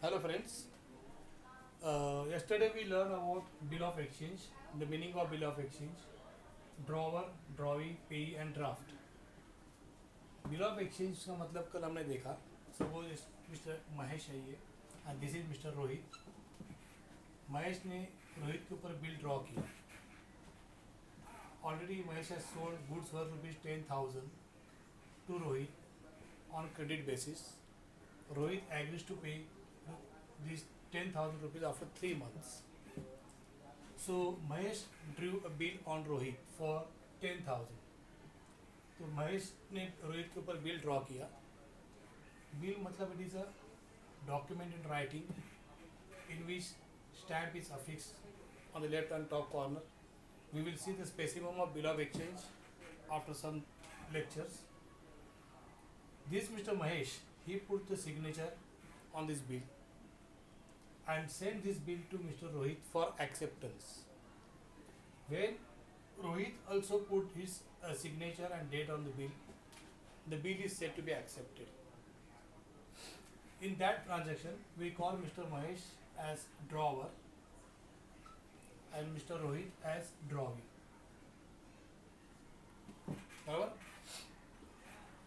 Hello friends. Yesterday we learned about bill of exchange, the meaning of bill of exchange, drawer, drawee, payee and draft. Bill of exchange का मतलब कल हमने देखा. Suppose mister Mahesh है ये and this is mister Rohit. Mahesh ने रोहित के ऊपर बिल ड्रॉ किया. Already Mahesh has sold goods for ₹10,000 to Rohit on credit basis. Rohit agrees to pay these 10,000 rupees after 3 months. So Mahesh drew a bill on Rohit for 10,000. तो महेश ने रोहित के ऊपर बिल ड्रॉ किया. Bill मतलब it is a document in writing in which stamp is affixed on the left and top corner. We will see the specimen of bill of exchange after some lectures. This Mr. Mahesh, he put the signature on this bill and send this bill to Mr. Rohit for acceptance. When Rohit also put his signature and date on the bill is said to be accepted. In that transaction, we call Mr. Mahesh as drawer and Mr. Rohit as drawee. However,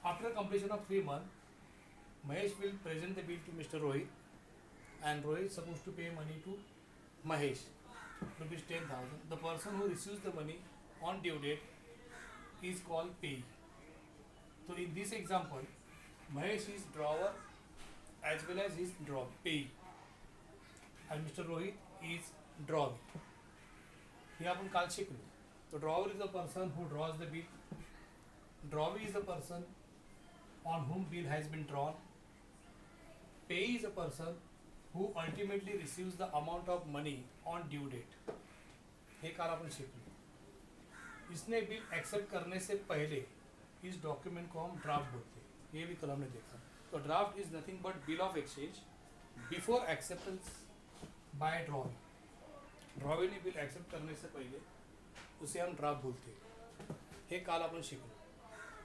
after completion of 3 months, Mahesh will present the bill to Mr. Rohit and Rohit is supposed to pay money to Mahesh, rupees 10,000. The person who receives the money on due date is called payee. So in this example, Mahesh is drawer as well as his payee, and Mr. Rohit is drawee. हे आपण काल शिकलो. So drawer is the person who draws the bill. Drawee is the person on whom bill has been drawn. Payee is a person who ultimately receives the amount of money on due date. हे काल आपण शिकलो. इसने bill accept करने से पहले इस document को हम ड्राफ्ट बोलते हैं. ये भी कल हमने देखा. तो draft is nothing but bill of exchange before acceptance bye drawee. Drawee ने बिल एक्सेप्ट करने से पहिले उसे हम ड्राफ्ट बोलते हैं. हे काल आपण शिकलो.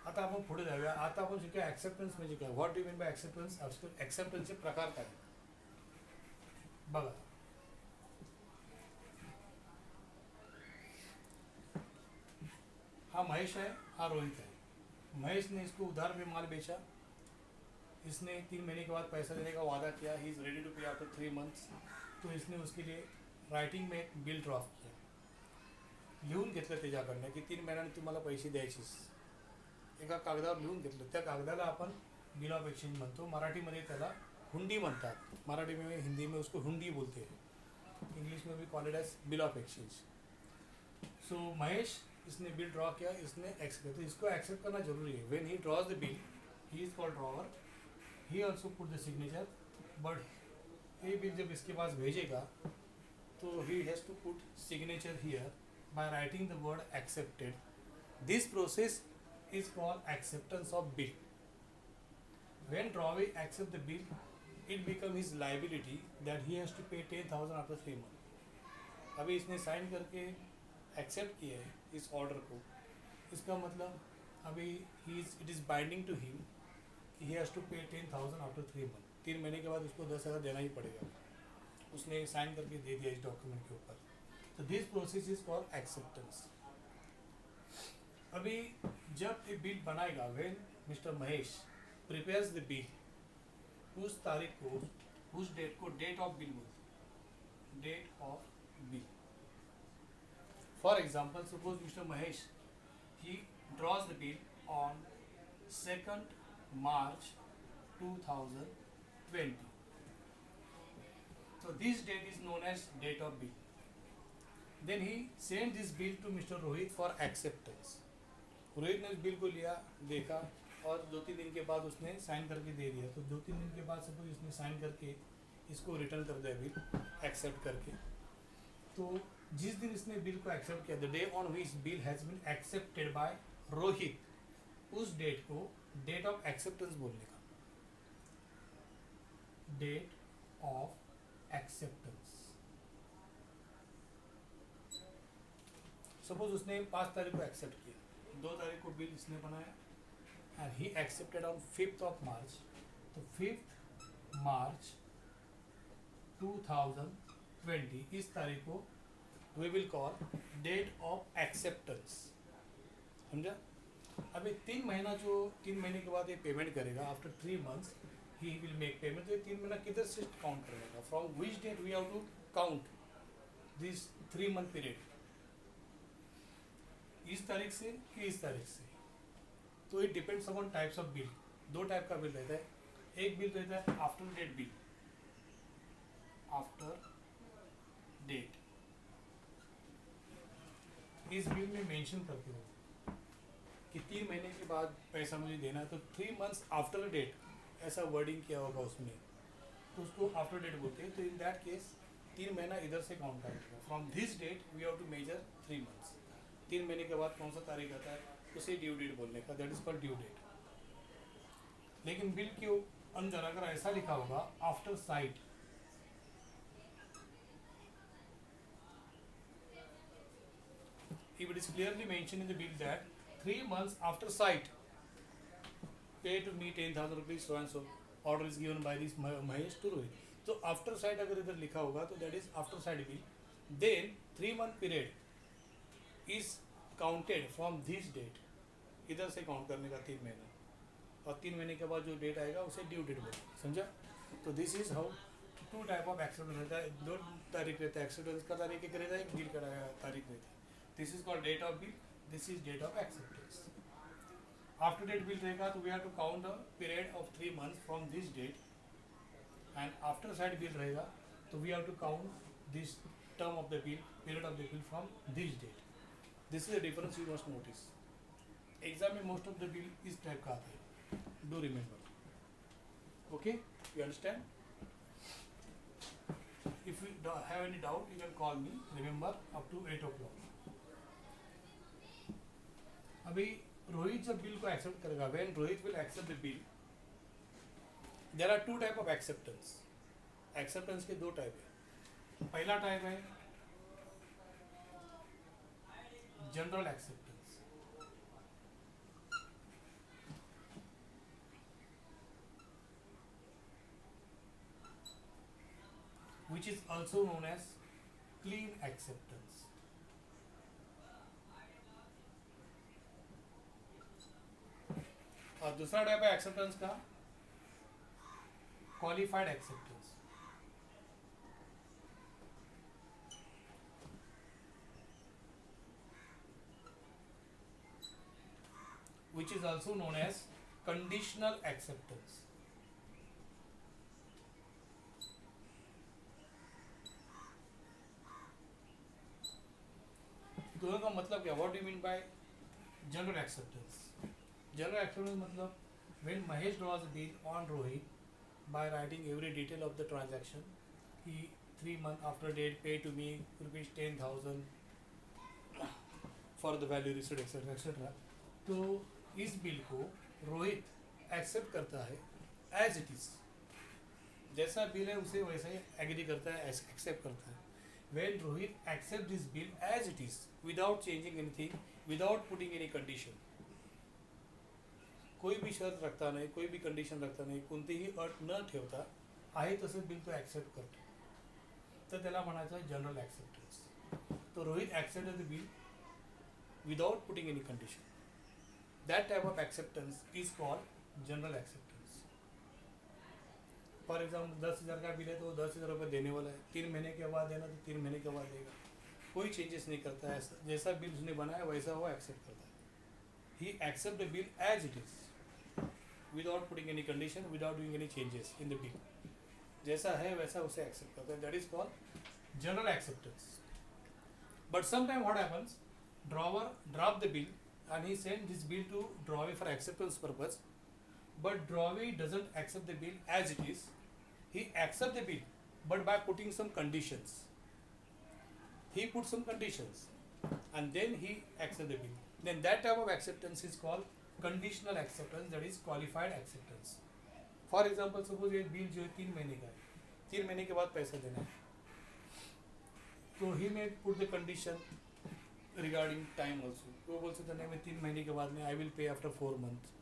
आता आपण पुढे जाऊया. आता आपण शिकूया ॲक्सेप्टन्स म्हणजे काय. What do mean by acceptance. ॲक्सेप्टन्सचे प्रकार काय बघा. हा महेश है, हा रोहित है. महेश ने इसको उधार में माल बेचा. इसने 3 महीने के बाद पैसा देने का वादा किया. ही इज़ रेडी टू पे आफ्टर 3 months. तो इसने उसके लिए रायटिंग में एक बिल ड्राफ्ट किया. लिहून घेतलं त्याच्याकडनं की 3 महिन्यांनी तुम्हाला पैसे द्यायचीच. एका कागदावर लिहून घेतलं. त्या कागदाला आपण बिल ऑफ एक्सचेंज म्हणतो. मराठीमध्ये त्याला हुंडी म्हणतात. मराठी में, हिंदी में उसको हुंडी बोलते हैं. इंग्लिश में भी call it as bill of exchange. So Mahesh इसने बिल ड्रॉ किया. इसने एक्सेप्ट, तो इसको एक्सेप्ट करना जरूरी है. When he draws the bill, he is called drawer. He also put the signature. But ये बिल जब इसके पास भेजेगा तो he has to put signature here by writing the word accepted. This process is called acceptance of bill. When drawee accept the bill, it become his liability that he has to pay 10,000 after 3 months. अभी इसने sign करके accept किया है इस order को. इसका मतलब अभी it is binding to him कि ही हैज़ टू पे 10,000 आफ्टर 3 months. 3 महीने के बाद उसको 10,000 देना ही पड़ेगा. उसने साइन करके दे दिया इस डॉक्यूमेंट के ऊपर. तो this process is called acceptance. अभी जब ये बिल बनाएगा, when mister Mahesh prepares the bill, उस तारीख को, उस डेट को डेट ऑफ बिल बोलते. Date of bill. For example, suppose mister Mahesh he draws the bill on 2nd March 2020. So this date is known as date of bill. Then he sent this bill to Mr. Rohit for acceptance. Rohit ने उस bill को लिया, देखा और 2-3 दिन के बाद उसने साइन करके दे दिया. तो 2-3 दिन के बाद सपोज इसने साइन करके इसको रिटर्न कर दिया बिल एक्सेप्ट करके. तो जिस दिन इसने बिल को एक्सेप्ट किया, the day on which bill has been accepted by Rohit, उस डेट को डेट ऑफ एक्सेप्टेंस बोलने का. Date of acceptance. सपोज उसने 5 तारीख को एक्सेप्ट किया, 2 तारीख को बिल इसने बनाया and he accepted on 5th of March. तो 5th March 2020 इस तारीख को we will call date of acceptance. समझा? अभी 3 महीने के बाद ये पेमेंट करेगा। After 3 months he will make payment. तो 3 महीना किधर से काउंट करेगा? From which date we have to count this 3 month period? इस तारीख से कि इस तारीख से? तो it depends upon types of bill. 2 type का बिल रहता है। एक बिल रहता है after date bill, after date. इस बिल में मेंशन करते हो कि 3 महीने के बाद पैसा मुझे देना है, तो 3 months आफ्टर डेट ऐसा वर्डिंग किया होगा उसमें, तो उसको आफ्टर डेट बोलते हैं। तो इन दैट केस 3 महीना इधर से काउंट करेगा। From this date we have to measure 3 months। 3 महीने के बाद कौन सा तारीख आता है उसे ड्यू डेट बोलने का, that is called due date. लेकिन बिल के अंदर अगर ऐसा लिखा होगा after sight, if it is clearly mentioned in the bill that 3 months after sight pay to me 10,000 rupees so and so, order is given by this Mahesh to Rohit। तो after sight अगर इधर लिखा होगा तो that is after sight bill. Then 3 month period is counted from this date. इधर से count करने का 3 महीना, और 3 महीने के बाद जो डेट आएगा उसे ड्यू डेट बोलते हैं। समझा? तो this is how 2 type of acceptance रहता है। 2 तारीख रहता है, एक्सेप्टेंस का तारीख एक रहता है, एक बिल का तारीख रहता है। This is called date of bill, this is date of acceptance. After date bill रहेगा तो we have to count the period of 3 months from this date, and after sight bill रहेगा तो we have to count this term of the bill, period of the bill from this date. This is the difference you must notice. Exam में most of the bill इस type का आता है, do remember. Okay, you understand? If you have any doubt you can call me, remember up to 8 o'clock। अभी रोहित जब bill को accept करेगा, when Rohit will accept the bill, there are 2 type of acceptance. Acceptance के 2 type है। पहला type है general acceptance, which is also known as clean acceptance। और दूसरा टाइप है एक्सेप्टेंस का qualified acceptance. which is also known as conditional acceptance। दोनों का मतलब क्या? What do you mean by general acceptance? General acceptance मतलब when Mahesh draws a bill on Rohit by writing every detail of the transaction, he 3 months after date pay to me rupees 10,000 for the value received etc etc। तो इस bill को Rohit accept करता है as it is. जैसा bill है उसे वैसा ही agree करता है, एक्सेप्ट करता है। when Rohit accept this bill as it is without changing anything, without putting any condition, कोई भी शर्त रखता नाही, कोई भी कंडिशन रखता नाही, कोणतीही अट न ठेवता आहे तसं बिल तो ॲक्सेप्ट करतो, तर त्याला म्हणायचं आहे जनरल ॲक्सेप्टन्स। तो Rohit accepted the bill without putting any condition. That type of acceptance is called general acceptance. For example 10,000 का बिल है तो 10,000 रुपये देने वाला है, 3 महीने के बाद देना तो 3 महीने के बाद देगा, कोई चेंजेस नहीं करता है। जैसा बिल उसने बनाया वैसा वो एक्सेप्ट करता है। He accept the bill as it is without putting any condition, without doing any changes in the bill, जैसा है वैसा उसे एक्सेप्ट करता है। That is called general acceptance. But sometime what happens, drawer drop the bill and he sent this bill to Drawey for acceptance purpose, but Drawey doesn't accept the bill as it is. He accepts the bill but by putting some conditions. He put some conditions and then he accepts the bill. Then that type of acceptance is called conditional acceptance, that is qualified acceptance। For example, suppose ये bill जो है 3 महीने का है, 3 महीने के बाद पैसा देना है, तो ही may put the condition regarding time also। वो बोल सकते नहीं मैं 3 महीने के बाद में I will pay after 4 months,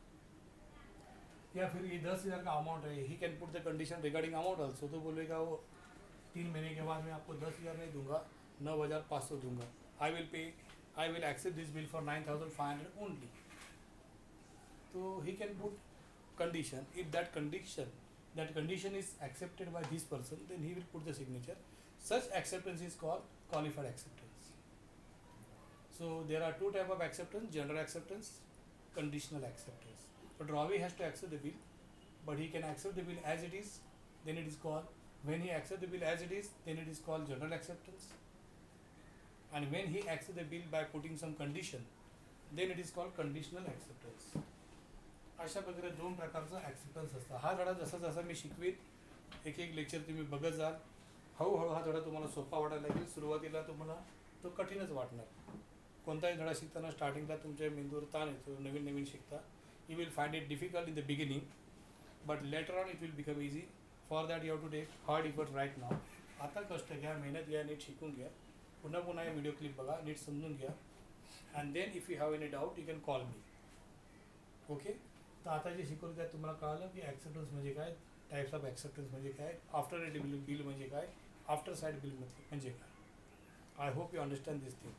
या फिर ये 10,000 का अमाउंट है, he can put the condition regarding amount also. तो बोलेगा वो 3 महीने के बाद मैं आपको 10,000 नहीं दूंगा, 9,500 दूंगा. I will accept this bill for 9,500 only. So he can put condition. If that condition is accepted by this person, then he will put the signature. Such acceptance is called qualified acceptance. So there are two type of acceptance: general acceptance, conditional acceptance. But Ravi has to accept the bill, but he can accept the bill as it is. Then it is called, when he accepts the bill as it is, then it is called general acceptance. And when he accepts the bill by putting some condition, then it is called conditional acceptance. अशा प्रकारे दोन प्रकारचा acceptance असतं. हा धडा जसा जसा मी शिकवीन, एक एक लेक्चर तुम्ही बघत जाल, हळूहळू हा धडा तुम्हाला सोपा वाटायला लागेल. सुरुवातीला तुम्हाला तो कठीणच वाटणार. कोणताही धडा शिकताना स्टार्टिंगला तुमच्या मेंदूवर ताण येतो, नवीन नवीन शिकता. You will find it difficult in the beginning, but later on it will become easy. For that you have to take hard effort right now. आता कष्ट घ्या, मेहनत घ्या, नीट शिकून घ्या, पुन्हा पुन्हा हे व्हिडिओ क्लिप बघा, नीट समजून घ्या. And then if you have any doubt you can call me. Okay. तर आता जे शिकवलं त्यात तुम्हाला कळालं की ॲक्सेप्टन्स म्हणजे काय, टाईप्स ऑफ ॲक्सेप्टन्स म्हणजे काय, आफ्टर रेट बिल म्हणजे काय, आफ्टर साईड बिल म्हणजे काय. I hope you understand this thing.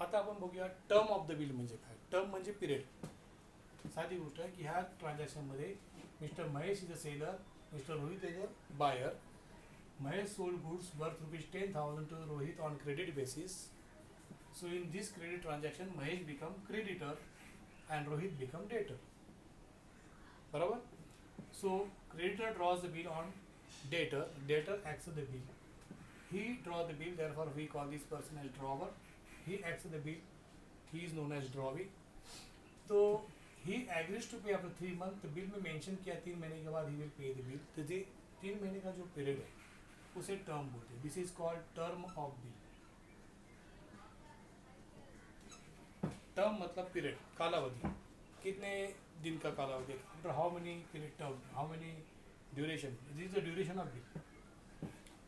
आता आपण बघूया टर्म ऑफ द बिल म्हणजे काय. टर्म म्हणजे पिरियड. साधी गोष्ट आहे की ह्या ट्रान्झॅक्शनमध्ये mister Mahesh is a seller, mister Rohit is a buyer. Mahesh sold goods worth ₹10,000 to Rohit on credit basis. So in this credit transaction, Mahesh become creditor and Rohit become debtor. बराबर. So creditor draws the bill on debtor. Debtor accepts the bill. He draws the bill. Therefore, we call this person as drawer. He accepts the bill. He is known as drawee. So he agrees to pay after 3 months. तो bill में mention किया 3 महीने के बाद he will pay the bill. तो ये 3 महीने का जो पीरियड है उसे टर्म बोलते हैं. This is called term of bill. Term मतलब पीरियड, कालावधि. कितने दिन का कालावधि. After how many period term, how many duration. This is the duration of bill.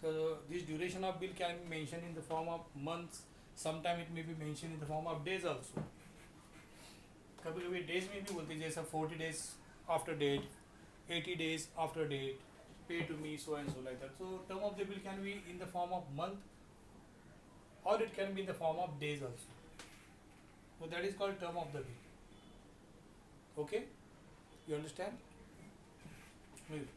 So this duration of bill can be mentioned in the form of months. Sometime it may be mentioned in the form of days also. कभी कभी days में भी बोलते हैं, जैसा 40 days after date, 80 days after date, pay to me, so and so, like that. So term of the bill can be in the form of month, or it can be in the form of days also. So that is called term of the bill. Okay, you understand? Maybe.